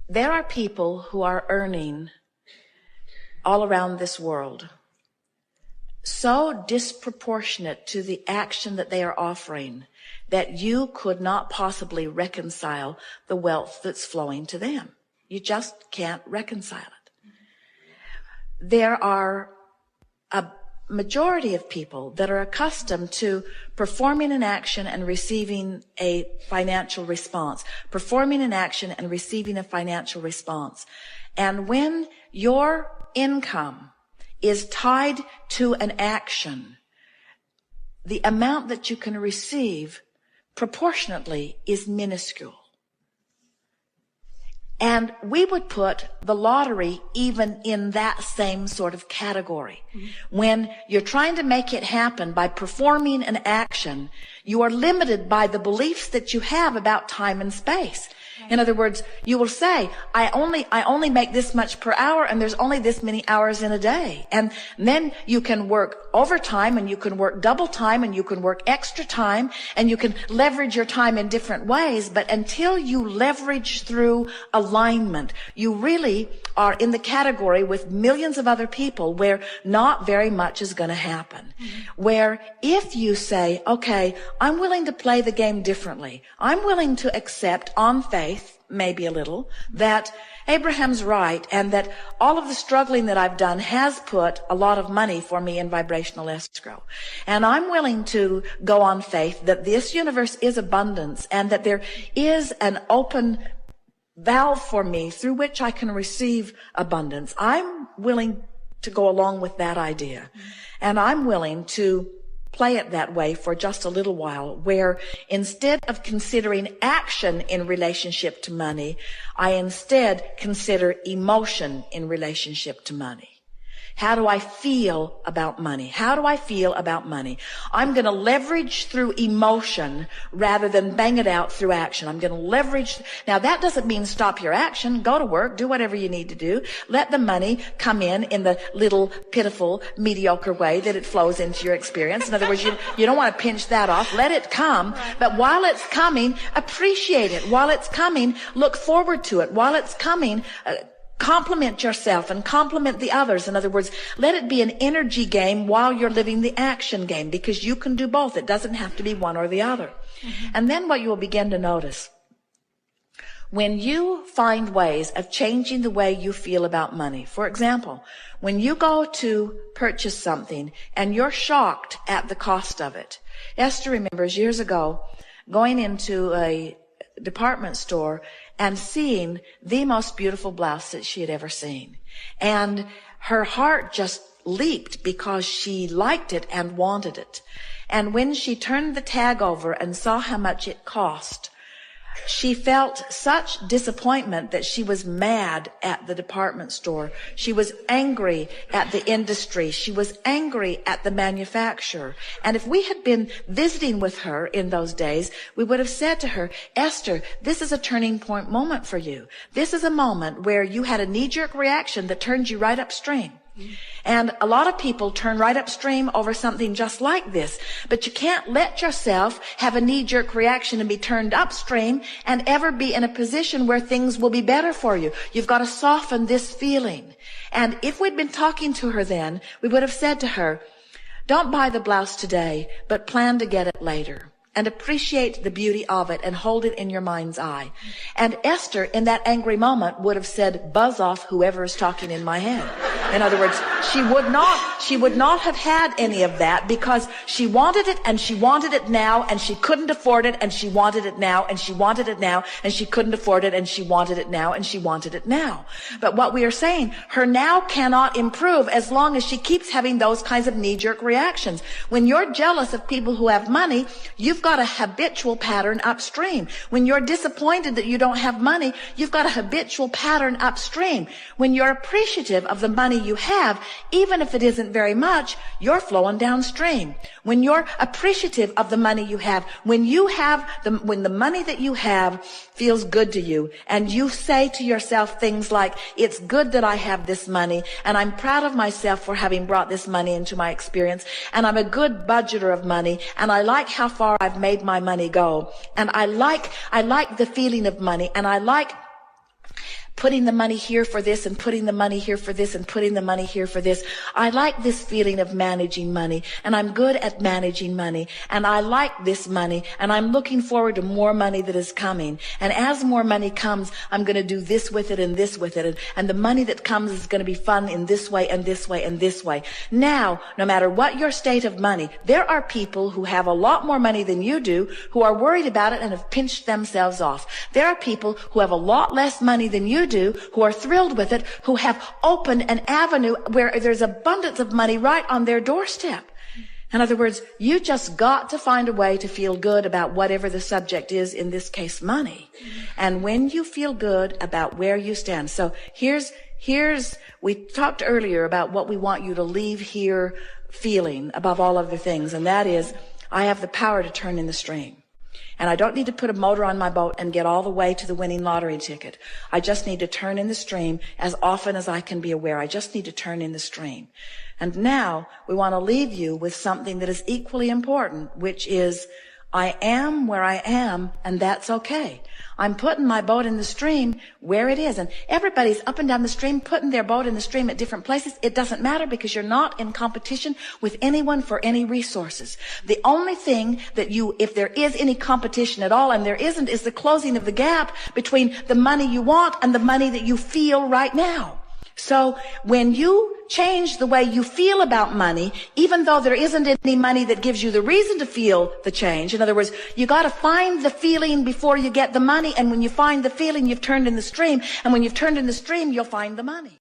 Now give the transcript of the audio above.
There are people who are earning all around this world so disproportionate to the action that they are offering that you could not possibly reconcile the wealth that's flowing to them. You just can't reconcile it. There are a majority of people that are accustomed to performing an action and receiving a financial response, performing an action and receiving a financial response. And when your income is tied to an action, the amount that you can receive proportionately is minuscule. And we would put the lottery even in that same sort of category. When you're trying to make it happen by performing an action, you are limited by the beliefs that you have about time and space. In other words, you will say, I only make this much per hour, and there's only this many hours in a day. And then you can work overtime, and you can work double time, and you can work extra time, and you can leverage your time in different ways. But until you leverage through alignment, you really are in the category with millions of other people where not very much is going to happen. Where if you say, okay, I'm willing to play the game differently. I'm willing to accept on faith, maybe a little, that Abraham's right and that all of the struggling that I've done has put a lot of money for me in vibrational escrow. And I'm willing to go on faith that this universe is abundance and that there is an open valve for me through which I can receive abundance. I'm willing to go along with that idea. And I'm willing to play it that way for just a little while, where instead of considering action in relationship to money, I instead consider emotion in relationship to money. How do I feel about money? How do I feel about money? I'm going to leverage through emotion rather than bang it out through action. I'm going to leverage. Now, that doesn't mean stop your action. Go to work. Do whatever you need to do. Let the money come in the little, pitiful, mediocre way that it flows into your experience. In other words, you don't want to pinch that off. Let it come. But while it's coming, appreciate it. While it's coming, look forward to it. While it's coming, compliment yourself and compliment the others. In other words, let it be an energy game while you're living the action game, because you can do both. It doesn't have to be one or the other. And then what you will begin to notice, when you find ways of changing the way you feel about money. For example, when you go to purchase something and you're shocked at the cost of it. Esther remembers years ago going into a department store and seeing the most beautiful blouse that she had ever seen. And her heart just leaped because she liked it and wanted it. And when she turned the tag over and saw how much it cost, she felt such disappointment that she was mad at the department store. She was angry at the industry. She was angry at the manufacturer. And if we had been visiting with her in those days, we would have said to her, Esther, this is a turning point moment for you. This is a moment where you had a knee-jerk reaction that turned you right upstream. And a lot of people turn right upstream over something just like this. But you can't let yourself have a knee-jerk reaction and be turned upstream and ever be in a position where things will be better for you. You've got to soften this feeling. And if we'd been talking to her then, we would have said to her, don't buy the blouse today, but plan to get it later. And appreciate the beauty of it and hold it in your mind's eye. And Esther, in that angry moment, would have said, buzz off whoever is talking in my head. In other words, she would not have had any of that, because she wanted it and she wanted it now, and she couldn't afford it and she wanted it now, and she wanted it now, and she couldn't afford it and she wanted it now, and she wanted it now. But what we are saying, her now cannot improve as long as she keeps having those kinds of knee-jerk reactions. When you're jealous of people who have money, you've got a habitual pattern upstream. When you're disappointed that you don't have money, you've got a habitual pattern upstream. When you're appreciative of the money you have, even if it isn't very much, you're flowing downstream. When you're appreciative of the money you have, when the money that you have feels good to you, and you say to yourself things like, it's good that I have this money, and I'm proud of myself for having brought this money into my experience, and I'm a good budgeter of money, and I like how far I've made my money go, and I like the feeling of money, and I like putting the money here for this and putting the money here for this and putting the money here for this. I like this feeling of managing money, and I'm good at managing money, and I like this money, and I'm looking forward to more money that is coming. And as more money comes, I'm going to do this with it and this with it. And the money that comes is going to be fun in this way and this way and this way. Now, no matter what your state of money, there are people who have a lot more money than you do who are worried about it and have pinched themselves off. There are people who have a lot less money than you do who are thrilled with it, who have opened an avenue where there's abundance of money right on their doorstep. In other words, you just got to find a way to feel good about whatever the subject is, in this case, money. And when you feel good about where you stand. So we talked earlier about what we want you to leave here feeling above all other things. And that is, I have the power to turn in the stream. And I don't need to put a motor on my boat and get all the way to the winning lottery ticket. I just need to turn in the stream as often as I can be aware. I just need to turn in the stream. And now we want to leave you with something that is equally important, which is, I am where I am, and that's okay. I'm putting my boat in the stream where it is. And everybody's up and down the stream, putting their boat in the stream at different places. It doesn't matter, because you're not in competition with anyone for any resources. The only thing that if there is any competition at all, and there isn't, is the closing of the gap between the money you want and the money that you feel right now. So when you change the way you feel about money, even though there isn't any money that gives you the reason to feel the change. In other words, you got to find the feeling before you get the money. And when you find the feeling, you've turned in the stream. And when you've turned in the stream, you'll find the money.